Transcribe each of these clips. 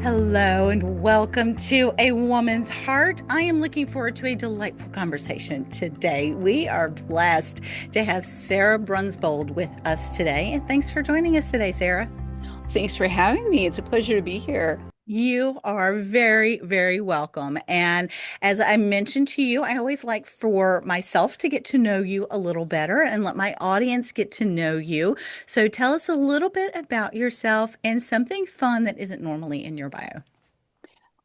Hello and welcome to A Woman's Heart. I am looking forward to a delightful conversation today. We are blessed to have Sara Brunsvold with us today. And thanks for joining us today, Sara. Thanks for having me. It's a pleasure to be here. You are very, very welcome. And as I mentioned to you, I always like for myself to get to know you a little better and let my audience get to know you. So tell us a little bit about yourself and something fun that isn't normally in your bio.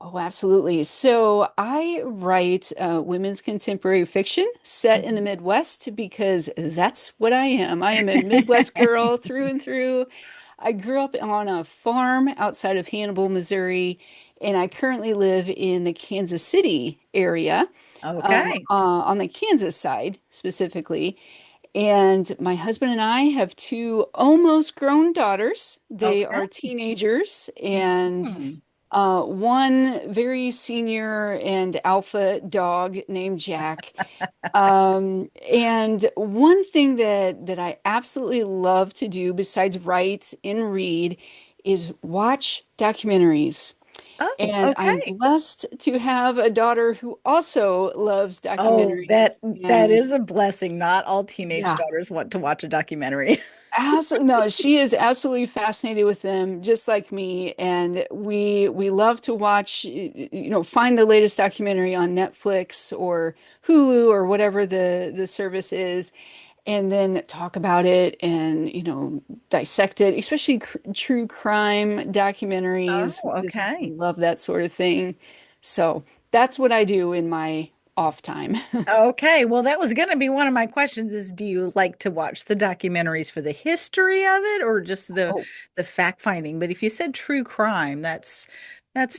Oh, absolutely. So I write women's contemporary fiction set in the Midwest because that's what I am. I am a Midwest girl through and through. I grew up on a farm outside of Hannibal, Missouri, and I currently live in the Kansas City area, Okay. on the Kansas side specifically. And my husband and I have two almost grown daughters. They Okay. are teenagers, and Hmm. one very senior and alpha dog named Jack. And one thing that I absolutely love to do besides write and read is watch documentaries. Oh, And I'm okay. blessed to have a daughter who also loves Oh, that documentaries. that And is a blessing. Not all teenage yeah. daughters want to watch a documentary. No, she is absolutely fascinated with them, just like me. And we love to watch, find the latest documentary on Netflix or Hulu or whatever the service is, and then talk about it and dissect it, especially cr true crime documentaries. Oh, We just okay. love that sort of thing. So that's what I do in my off time. Okay. Well, that was going to be one of my questions is do you like to watch the documentaries for the history of it or just the fact finding? But if you said true crime, that's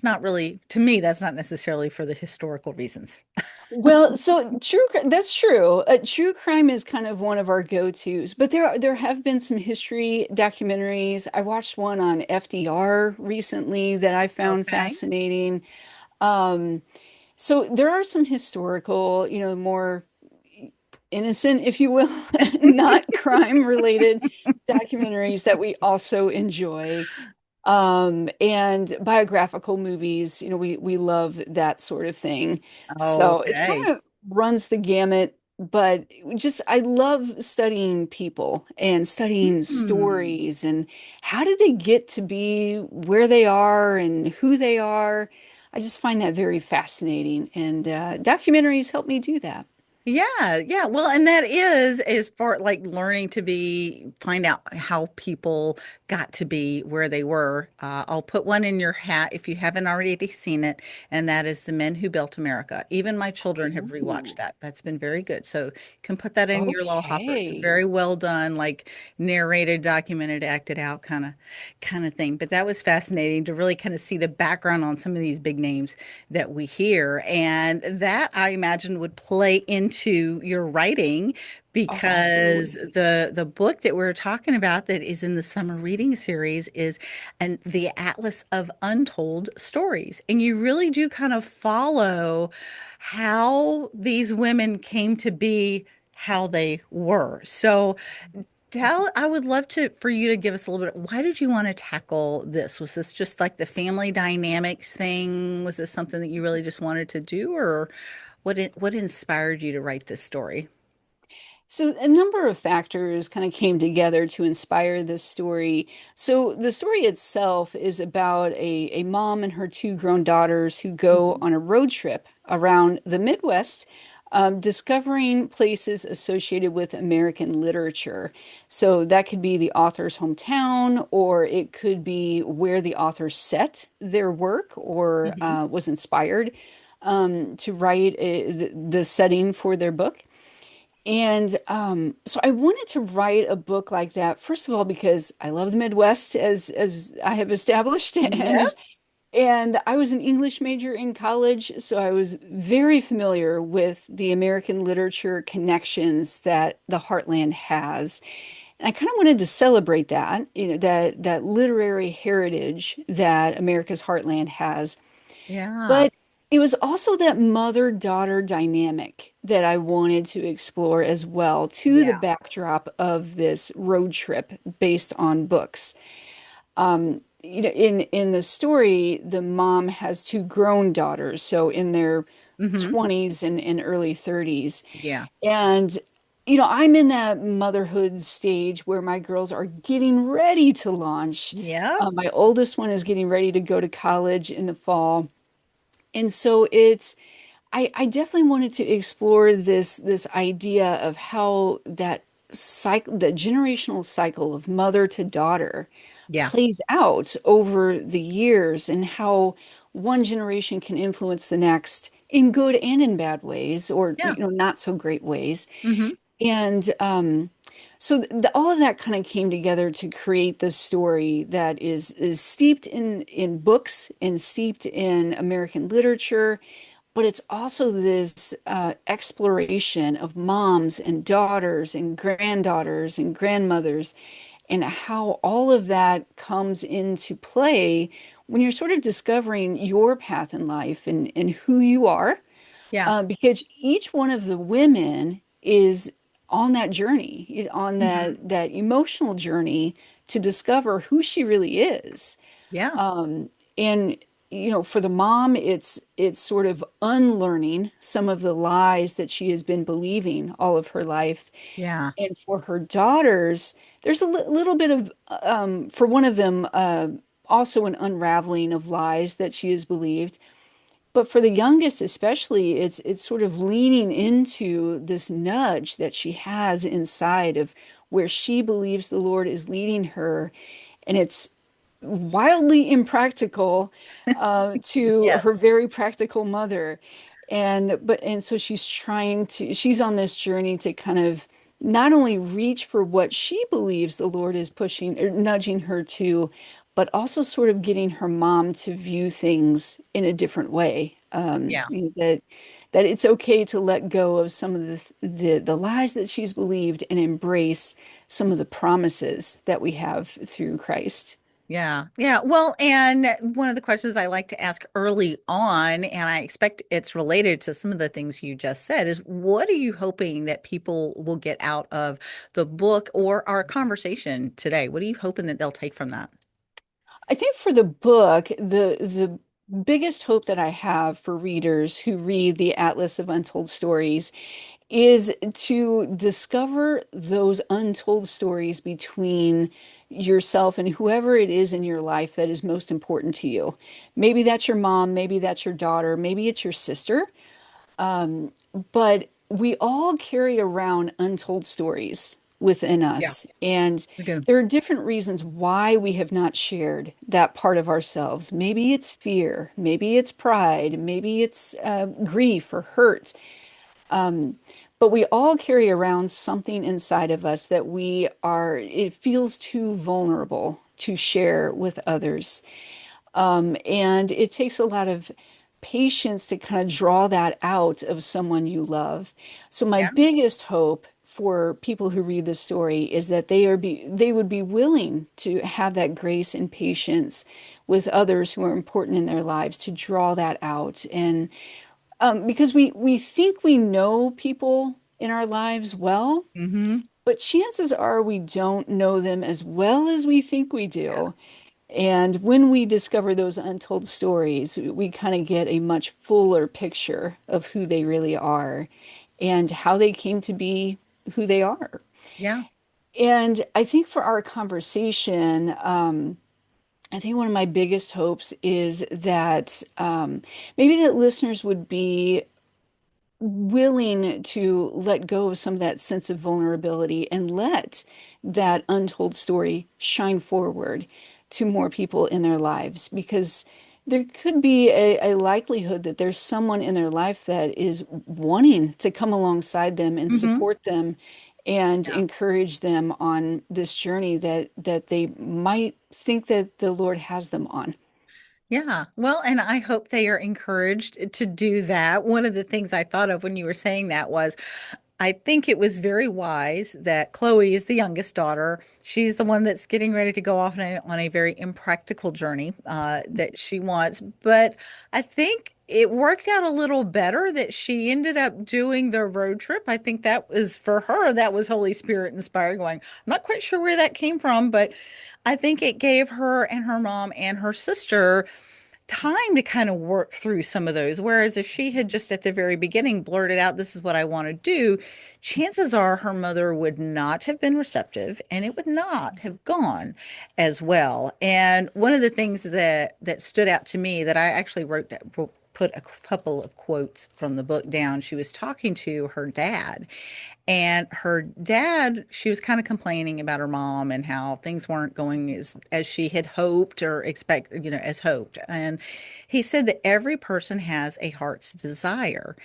not really to me, that's not necessarily for the historical reasons. Well, so that's true. True crime is kind of one of our go-tos, but there have been some history documentaries. I watched one on FDR recently that I found Okay. fascinating. Um, so there are some historical, more innocent, if you will, not crime-related documentaries that we also enjoy. And biographical movies, we love that sort of thing. So it's Okay. kind of runs the gamut, but just I love studying people and studying Hmm. stories and how did they get to be where they are and who they are. I just find that very fascinating, and documentaries help me do that. Yeah, yeah. Well, and that is for like learning to find out how people got to be where they were. I'll put one in your hat if you haven't already seen it, and that is The Men Who Built America. Even my children have rewatched Ooh, that. That's been very good. So you can put that in your little hopper. It's a okay. very well done, like narrated, documented, acted out kind of thing. But that was fascinating to really kind of see the background on some of these big names that we hear. And that I imagine would play into your writing Oh, because absolutely. the book that we're talking about that is in the summer reading series is the Atlas of Untold Stories. And you really do kind of follow how these women came to be how they were. So I would love to for you to give us a little bit. Why did you want to tackle this? Was this just like the family dynamics thing? Was this something that you really just wanted to do, or what inspired you to write this story? So, a number of factors kind of came together to inspire this story. So, the story itself is about a mom and her two grown daughters who go Mhm. on a road trip around the Midwest, discovering places associated with American literature. So, that could be the author's hometown, or it could be where the author set their work or Mhm. was inspired to write the setting for their book. And so I wanted to write a book like that, first of all, because I love the Midwest, as I have established, Yes. and I was an English major in college, so I was very familiar with the American literature connections that the Heartland has. And I kind of wanted to celebrate that, that literary heritage that America's Heartland has. Yeah. But it was also that mother-daughter dynamic that I wanted to explore as well, to the Yeah. backdrop of this road trip based on books. in the story, the mom has two grown daughters, so in their Hmm. 20s and early 30s. Yeah. And I'm in that motherhood stage where my girls are getting ready to launch. Yeah. My oldest one is getting ready to go to college in the fall. And so I definitely wanted to explore this idea of how that cycle, the generational cycle of mother to daughter Yeah. plays out over the years, and how one generation can influence the next in good and in bad ways, or Yeah. not so great ways. Hmm. And so all of that kind of came together to create this story that is steeped in books and steeped in American literature, but it's also this exploration of moms and daughters and granddaughters and grandmothers, and how all of that comes into play when you're sort of discovering your path in life and who you are, Yeah. because each one of the women is on that journey, on Hmm. that emotional journey to discover who she really is. Yeah. And for the mom, it's sort of unlearning some of the lies that she has been believing all of her life. Yeah. And for her daughters, there's a little bit of, for one of them, also an unraveling of lies that she has believed. But for the youngest especially, it's sort of leaning into this nudge that she has inside of where she believes the Lord is leading her. And it's wildly impractical to her Yes. very practical mother. And so she's on this journey to kind of not only reach for what she believes the Lord is pushing or nudging her to, but also sort of getting her mom to view things in a different way. Yeah. That it's okay to let go of some of the lies that she's believed and embrace some of the promises that we have through Christ. Yeah. Yeah. Well, and one of the questions I like to ask early on, and I expect it's related to some of the things you just said, is what are you hoping that people will get out of the book or our conversation today? What are you hoping that they'll take from that? I think for the book, the biggest hope that I have for readers who read the Atlas of Untold Stories is to discover those untold stories between yourself and whoever it is in your life that is most important to you. Maybe that's your mom, maybe that's your daughter, maybe it's your sister. Um, but we all carry around untold stories within Yeah. us. And We do. there are different reasons why we have not shared that part of ourselves. Maybe it's fear, maybe it's pride, maybe it's grief or hurt. Um, but we all carry around something inside of us that it feels too vulnerable to share with others. And it takes a lot of patience to kind of draw that out of someone you love. So my Yeah. biggest hope for people who read this story is that they would be willing to have that grace and patience with others who are important in their lives to draw that out. And because we think we know people in our lives well, Hmm. but chances are we don't know them as well as we think we Yeah. do. And when we discover those untold stories, we kind of get a much fuller picture of who they really are and how they came to be who they are. Yeah. And I think for our conversation, I think one of my biggest hopes is that maybe that listeners would be willing to let go of some of that sense of vulnerability and let that untold story shine forward to more people in their lives, because there could be a likelihood that there's someone in their life that is wanting to come alongside them and Hmm. support them and Yeah. encourage them on this journey that they might think that the Lord has them on. Yeah. Well, and I hope they are encouraged to do that. One of the things I thought of when you were saying that was I think it was very wise that Chloe is the youngest daughter. She's the one that's getting ready to go off on a very impractical journey that she wants. But I think it worked out a little better that she ended up doing the road trip. I think that was for her, that was Holy Spirit inspired going. I'm not quite sure where that came from, but I think it gave her and her mom and her sister time to kind of work through some of those. Whereas if she had just at the very beginning blurted out, this is what I want to do, chances are her mother would not have been receptive and it would not have gone as well. And one of the things that stood out to me that I actually put a couple of quotes from the book down. She was talking to her dad, and her dad, she was kind of complaining about her mom and how things weren't going as she had hoped or expected, as hoped. And he said that every person has a heart's desire.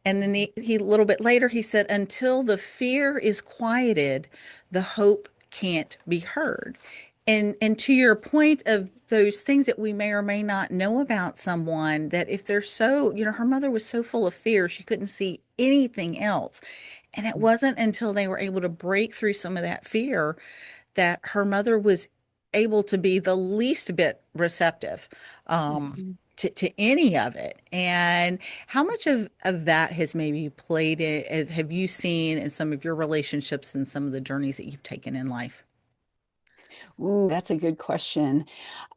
And then he a little bit later he said, until the fear is quieted, the hope can't be heard. And to your point of those things that we may or may not know about someone, that if they're so, her mother was so full of fear, she couldn't see anything else. And it wasn't until they were able to break through some of that fear that her mother was able to be the least bit receptive Mhm. to any of it. And how much of that has maybe played it, have you seen in some of your relationships and some of the journeys that you've taken in life? Ooh, that's a good question.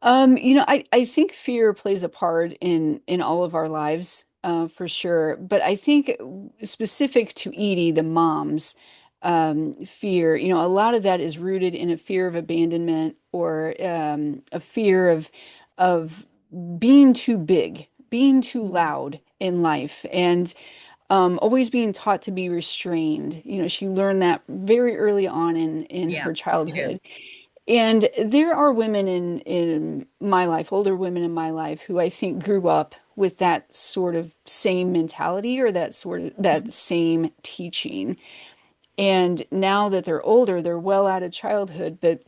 I think fear plays a part in all of our lives, for sure. But I think specific to Edie, the mom's fear, a lot of that is rooted in a fear of abandonment or a fear of being too big, being too loud in life, and always being taught to be restrained. She learned that very early on in Yeah, her you did. childhood. And there are women in my life, older women in my life, who I think grew up with that sort of same mentality or that Mhm. same teaching. And now that they're older, they're well out of childhood, but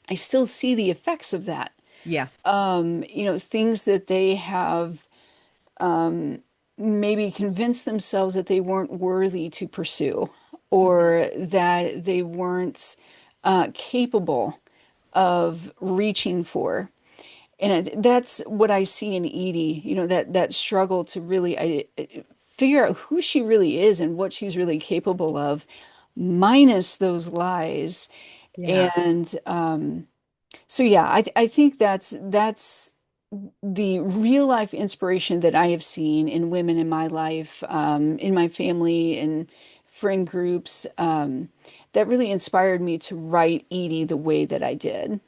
I still see the effects of that. Yeah. Things that they have maybe convinced themselves that they weren't worthy to pursue Mhm. or that they weren't capable of reaching for. And that's what I see in Edie, that struggle to really figure out who she really is and what she's really capable of, minus those lies. Yeah. And so, yeah, I think that's the real life inspiration that I have seen in women in my life, in my family, and friend groups, that really inspired me to write Edie the way that I did.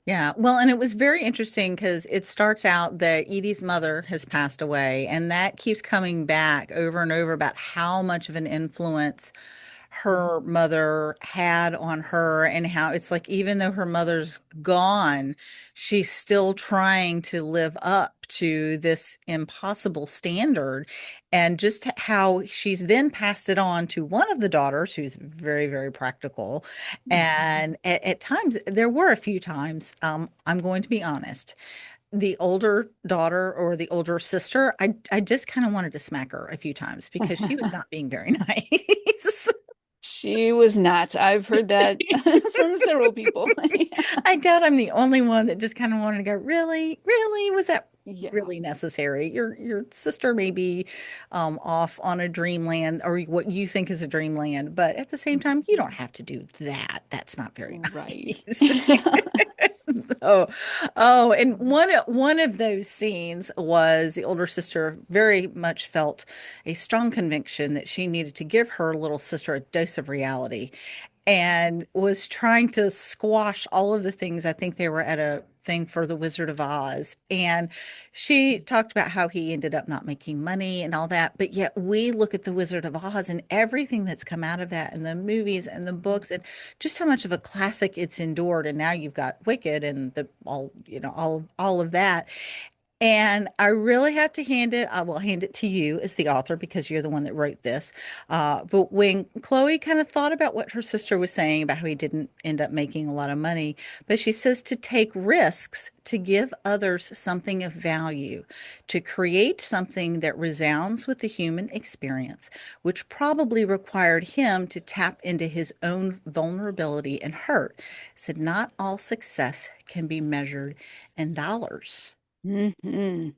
Yeah, well, and it was very interesting because it starts out that Edie's mother has passed away, and that keeps coming back over and over about how much of an influence her mother had on her, and how it's like even though her mother's gone, she's still trying to live up to this impossible standard, and just how she's then passed it on to one of the daughters who's very, very practical. And at times, there were a few times, I'm going to be honest, the older daughter or the older sister, I just kind of wanted to smack her a few times because she was not being very nice. She was not. I've heard that from several people. I doubt I'm the only one that just kind of wanted to go, really? Really? Was that Yeah, really necessary? Your sister may be off on a dreamland or what you think is a dreamland, but at the same time, you don't have to do that. That's not very right. nice. Oh, oh, and one of those scenes was the older sister very much felt a strong conviction that she needed to give her little sister a dose of reality and was trying to squash all of the things. I think they were at a thing for the Wizard of Oz. And she talked about how he ended up not making money and all that. But yet we look at the Wizard of Oz and everything that's come out of that and the movies and the books and just how much of a classic it's endured. And now you've got Wicked and the all, all of that. And I really have to I will hand it to you as the author because you're the one that wrote this. But when Chloe kind of thought about what her sister was saying about how he didn't end up making a lot of money, but she says to take risks, to give others something of value, to create something that resounds with the human experience, which probably required him to tap into his own vulnerability and hurt. Said not all success can be measured in dollars. Hmm.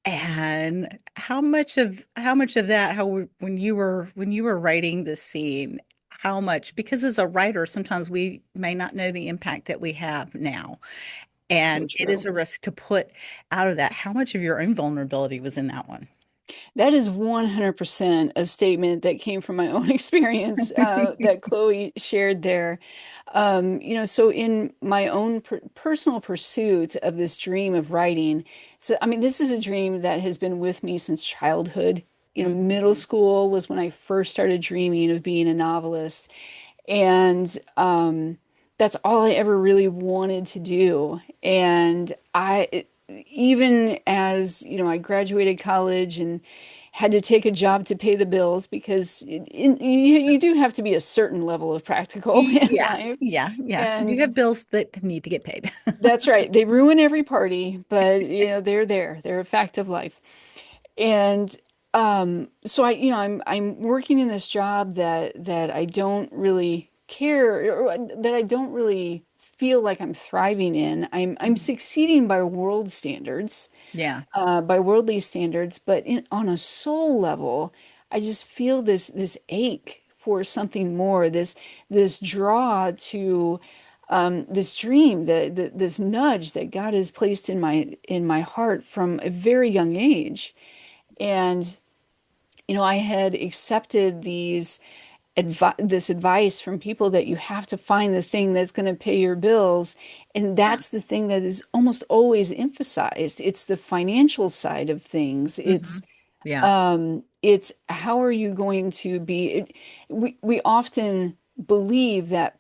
And how much of that when you were writing this scene, how much, because as a writer, sometimes we may not know the impact that we have now. So And it is true. a risk to put out of that. How much of your own vulnerability was in that one? That is 100% a statement that came from my own experience that Chloe shared there. So in my own personal pursuit of this dream of writing, so I mean, this is a dream that has been with me since childhood. Middle Mhm. school was when I first started dreaming of being a novelist. And that's all I ever really wanted to do. And even as, I graduated college and had to take a job to pay the bills because you do have to be a certain level of practical in Yeah, life. yeah, yeah. You do And have bills that need to get paid. that's right. They ruin every party, but they're there. They're a fact of life. And so I'm working in this job that I don't really care or that I don't really feel like I'm thriving in. I'm Mhm. succeeding by world standards, Yeah, by worldly standards, but on a soul level, I just feel this ache for something more, this draw to this dream, this nudge that God has placed in my heart from a very young age. And, I had accepted this advice from people that you have to find the thing that's going to pay your bills. And yeah. that's the thing that is almost always emphasized. It's the financial side of things. Hmm. Yeah, It's how are you going to be? We often believe that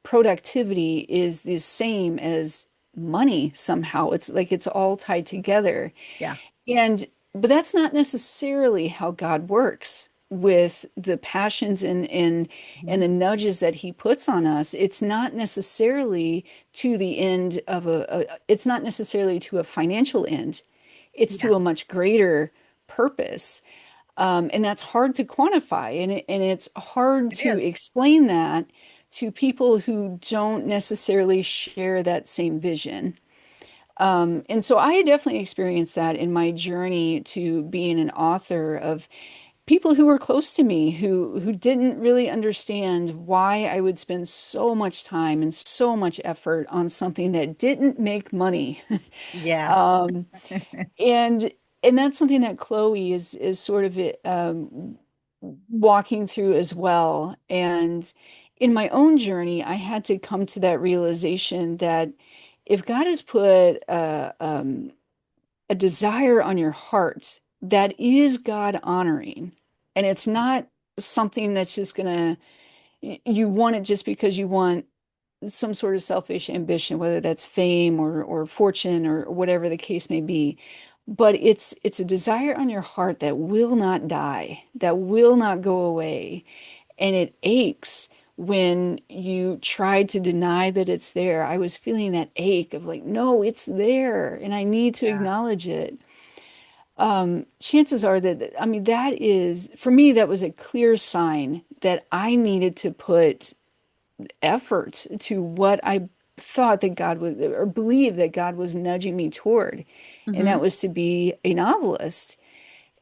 productivity is the same as money somehow. It's like it's all tied together. yeah. And but that's not necessarily how God works with the passions and Mhm. the nudges that he puts on us. It's not necessarily to the end of it's not necessarily to a financial end. It's Yeah, to a much greater purpose. And that's hard to quantify, and it's hard it to is. explain that to people who don't necessarily share that same vision. And so I definitely experienced that in my journey to being an author of people who were close to me who didn't really understand why I would spend so much time and so much effort on something that didn't make money. Yes. Um, and and that's something that Chloe is sort of walking through as well. And in my own journey, I had to come to that realization that if God has put a desire on your heart that is God honoring, and it's not something that's just gonna, you want it just because you want some sort of selfish ambition, whether that's fame or fortune or whatever the case may be. But it's a desire on your heart that will not die, that will not go away, and it aches when you try to deny that it's there. I was feeling that ache of like, no, it's there, and I need to Yeah. acknowledge it. Chances are that, I mean, that is, for me, that was a clear sign that I needed to put effort to what I thought that God was, or believed that God was nudging me toward. And Hmm. that was to be a novelist.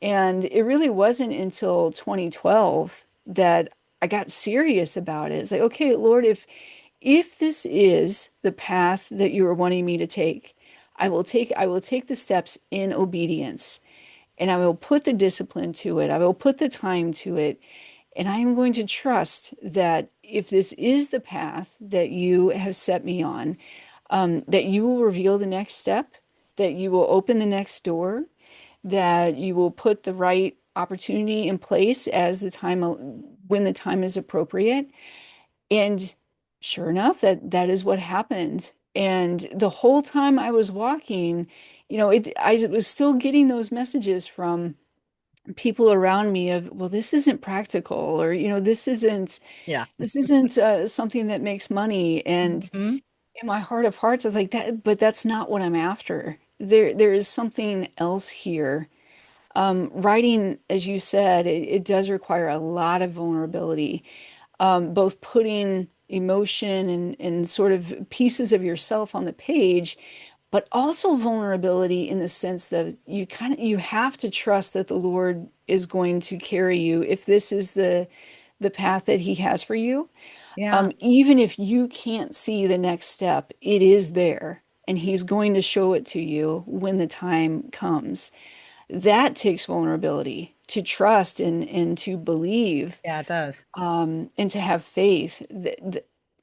And it really wasn't until 2012 that I got serious about it. It's like, okay, Lord, if this is the path that you are wanting me to take, I will take the steps in obedience and I will put the discipline to it. I will put the time to it. And I am going to trust that if this is the path that you have set me on, that you will reveal the next step, that you will open the next door, that you will put the right opportunity in place as the time when the time is appropriate. And sure enough, that is what happened. And the whole time I was walking, I was still getting those messages from people around me of, well, this isn't practical, or Yeah. this isn't something that makes money. And Hmm. in my heart of hearts, I was like, that, but that's not what I'm after. There is something else here. Writing, as you said, it does require a lot of vulnerability, both putting emotion and sort of pieces of yourself on the page, but also vulnerability in the sense that you have to trust that the Lord is going to carry you if this is the path that he has for you. Yeah. Even if you can't see the next step, it is there and he's going to show it to you when the time comes. That takes vulnerability to trust and to believe, Yeah, it does. and to have faith.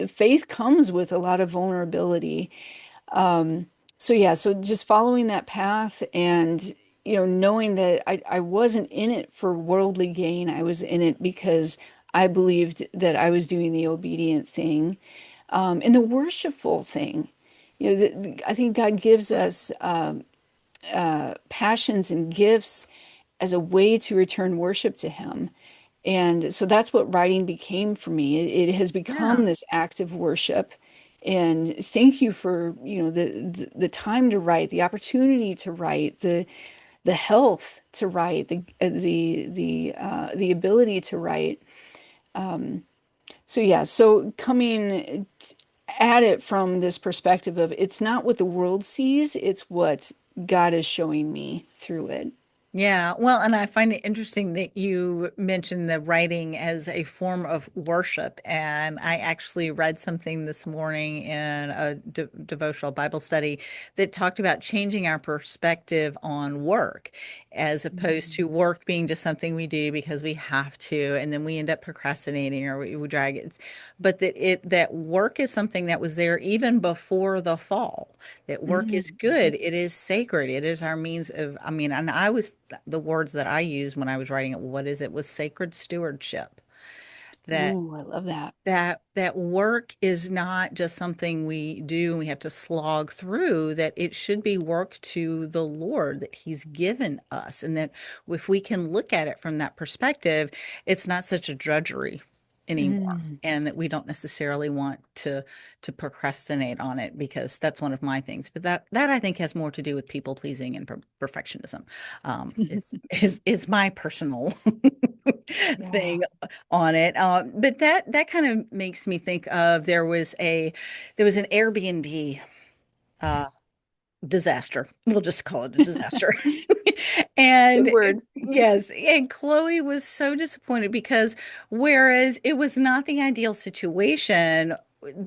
Faith comes with a lot of vulnerability. Um, so yeah, so just following that path and knowing that I wasn't in it for worldly gain. I was in it because I believed that I was doing the obedient thing, and the worshipful thing. I think God gives us passions and gifts as a way to return worship to Him. And so that's what writing became for me. It has Yeah. become this act of worship. And thank you for, the time to write, the opportunity to write, the health to write, the ability to write. So yeah, so coming at it from this perspective of it's not what the world sees, it's what God is showing me through it. Yeah, well, and I find it interesting that you mentioned the writing as a form of worship. And I actually read something this morning in a devotional Bible study that talked about changing our perspective on work, as opposed to Mm. work being just something we do because we have to, and then we end up procrastinating or we drag it. But that work is something that was there even before the fall, that work is Mm. good. It is sacred. It is our means of, I mean, and I was, the words that I used when I was writing it, what is it, was sacred stewardship. That Ooh, I love that. that work is not just something we do and we have to slog through, that it should be work to the Lord that He's given us. And that if we can look at it from that perspective, it's not such a drudgery anymore. Mm. And that we don't necessarily want to procrastinate on it, because that's one of my things. But that I think has more to do with people pleasing and perfectionism. Is my personal Yeah. thing on it. But that kind of makes me think of, there was an Airbnb uh, disaster. We'll just call it a disaster. Good And word. yes, and Chloe was so disappointed because whereas it was not the ideal situation,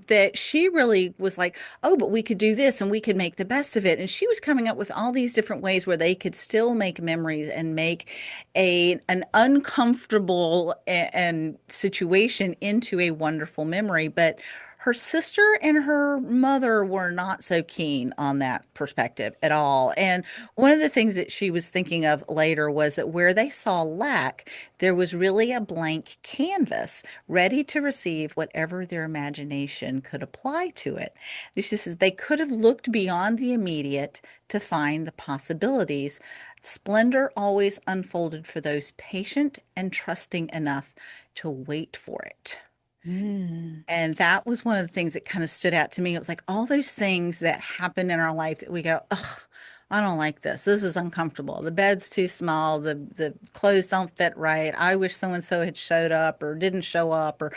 that she really was like, oh, but we could do this and we could make the best of it. And she was coming up with all these different ways where they could still make memories and make an uncomfortable and situation into a wonderful memory. But her sister and her mother were not so keen on that perspective at all. And one of the things that she was thinking of later was that where they saw lack, there was really a blank canvas ready to receive whatever their imagination could apply to it. She says they could have looked beyond the immediate to find the possibilities. Splendor always unfolded for those patient and trusting enough to wait for it. Mm. And that was one of the things that kind of stood out to me. It was like all those things that happen in our life that we go, ugh, I don't like this. This is uncomfortable. The bed's too small. The clothes don't fit right. I wish so and so had showed up or didn't show up, or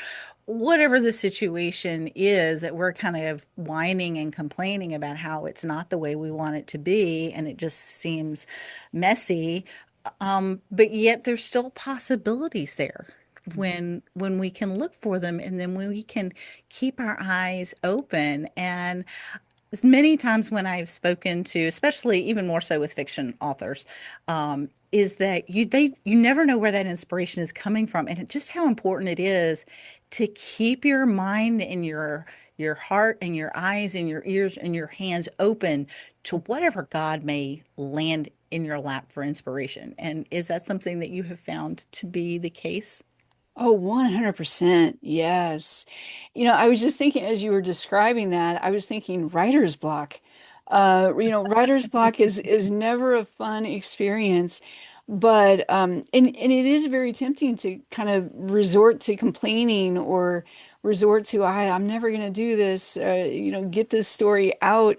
whatever the situation is, that we're kind of whining and complaining about how it's not the way we want it to be and it just seems messy. But yet there's still possibilities there when we can look for them, and then when we can keep our eyes open. And as many times when I've spoken to, especially even more so with fiction authors, is that you never know where that inspiration is coming from, and just how important it is to keep your mind and your heart and your eyes and your ears and your hands open to whatever God may land in your lap for inspiration. And is that something that you have found to be the case? Oh, 100%. Yes. I was just thinking as you were describing that, I was thinking writer's block. Writer's block is never a fun experience, but and it is very tempting to kind of resort to complaining or resort to I'm never going to do this, get this story out.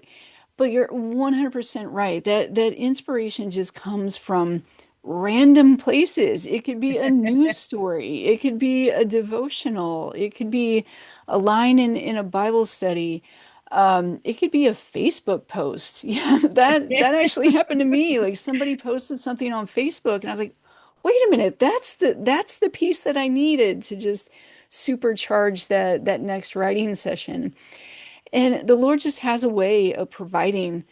But you're 100% right. That inspiration just comes from random places. It could be a news story, it could be a devotional, it could be a line in a Bible study. It could be a Facebook post. Yeah, that actually happened to me. Like somebody posted something on Facebook and I was like, wait a minute, that's the piece that I needed to just supercharge that next writing session. And the Lord just has a way of providing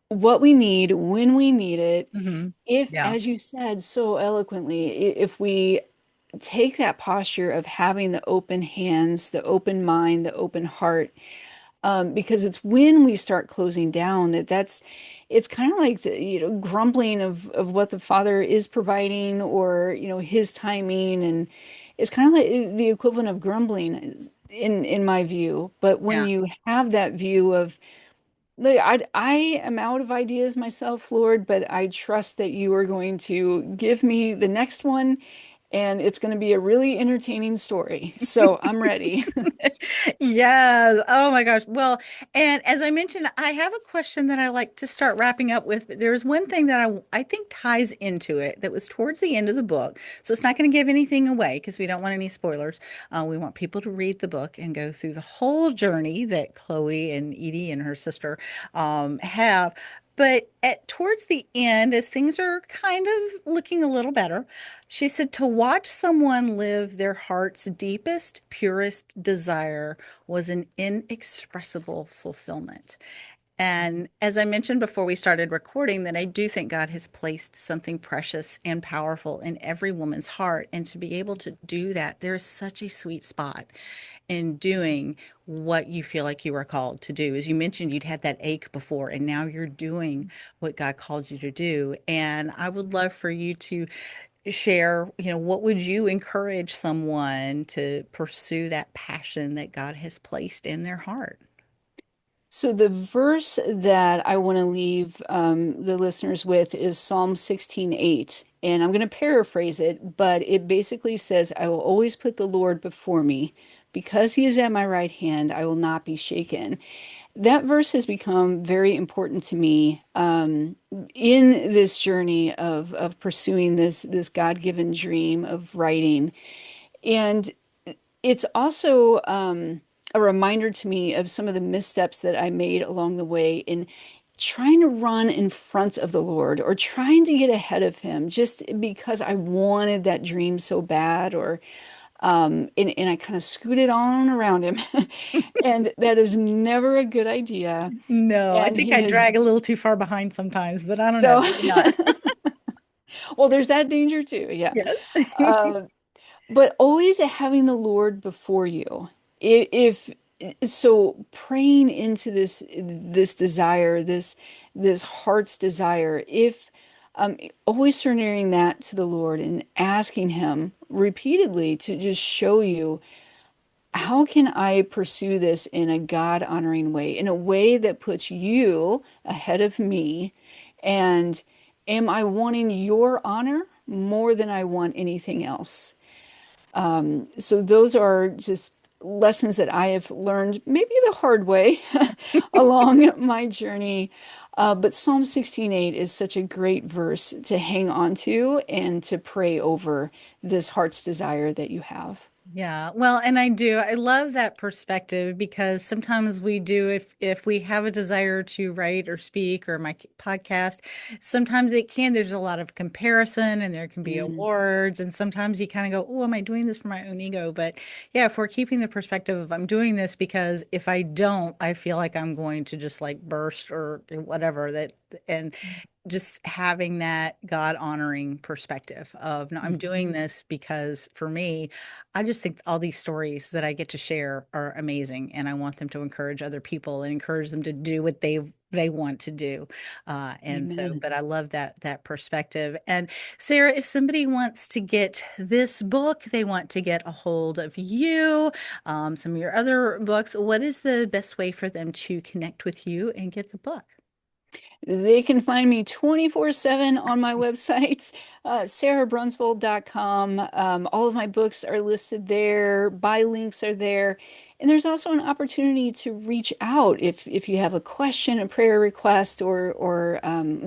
what we need when we need it. Hmm. If, Yeah. as you said so eloquently, if we take that posture of having the open hands, the open mind, the open heart, because it's when we start closing down that's it's kind of like the, grumbling of what the Father is providing or his timing, and it's kind of like the equivalent of grumbling in my view. But when Yeah. you have that view of like, I am out of ideas myself, Lord, but I trust that you are going to give me the next one, and it's going to be a really entertaining story. So I'm ready. Yes. Oh my gosh. Well, and as I mentioned, I have a question that I like to start wrapping up with. But there's one thing that I think ties into it that was towards the end of the book. So it's not going to give anything away because we don't want any spoilers. We want people to read the book and go through the whole journey that Chloe and Edie and her sister have. But at towards the end, as things are kind of looking a little better, she said to watch someone live their heart's deepest, purest desire was an inexpressible fulfillment. And as I mentioned before we started recording, that I do think God has placed something precious and powerful in every woman's heart. And to be able to do that, there is such a sweet spot in doing what you feel like you are called to do. As you mentioned, you'd had that ache before, and now you're doing what God called you to do. And I would love for you to share, what would you encourage someone to pursue that passion that God has placed in their heart? So the verse that I want to leave the listeners with is Psalm 16:8. And I'm going to paraphrase it, but it basically says, I will always put the Lord before me. Because he is at my right hand, I will not be shaken. That verse has become very important to me in this journey of pursuing this God-given dream of writing. And it's also a reminder to me of some of the missteps that I made along the way in trying to run in front of the Lord or trying to get ahead of him just because I wanted that dream so bad, or and I kind of scooted on around him. And that is never a good idea. No, I And think he I has drag a little too far behind sometimes, but I don't know, no, maybe not. well, there's that danger too. Yeah. Yes. Uh, but always having the Lord before you. If so, praying into this desire, this heart's desire, if always surrendering that to the Lord and asking him repeatedly to just show you, how can I pursue this in a God honoring way, in a way that puts you ahead of me? And am I wanting your honor more than I want anything else? So those are just lessons that I have learned, maybe the hard way along my journey. But Psalm 16:8 is such a great verse to hang on to and to pray over this heart's desire that you have. Yeah, well, and I love that perspective because sometimes we do, if we have a desire to write or speak or my podcast, sometimes there's a lot of comparison and there can be Mm, awards, and sometimes you kind of go, oh, am I doing this for my own ego? But yeah, if we're keeping the perspective of I'm doing this because if I don't, I feel like I'm going to just like burst or whatever that, and just having that God honoring perspective of, no, I'm mhm, doing this because for me, I just think all these stories that I get to share are amazing, and I want them to encourage other people and encourage them to do what they want to do. And so, amen. but I love that perspective. And Sarah, if somebody wants to get this book, they want to get a hold of you, some of your other books, what is the best way for them to connect with you and get the book? They can find me 24/7 on my website, sarabrunsvold.com. All of my books are listed there. Buy links are there. And there's also an opportunity to reach out if you have a question, a prayer request, or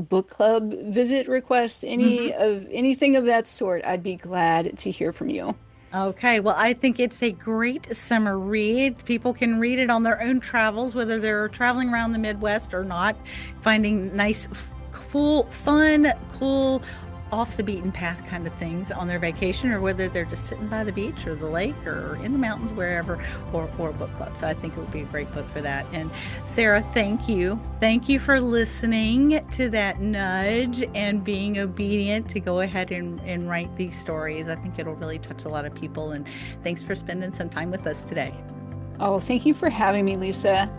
book club visit request, Mhm. anything of that sort. I'd be glad to hear from you. Okay, well, I think it's a great summer read. People can read it on their own travels, whether they're traveling around the Midwest or not, finding nice, full, fun, cool, off the beaten path kind of things on their vacation, or whether they're just sitting by the beach or the lake or in the mountains, wherever, or book club. So I think it would be a great book for that. And Sarah, thank you. Thank you for listening to that nudge and being obedient to go ahead and write these stories. I think it'll really touch a lot of people. And thanks for spending some time with us today. Oh, thank you for having me, Lisa.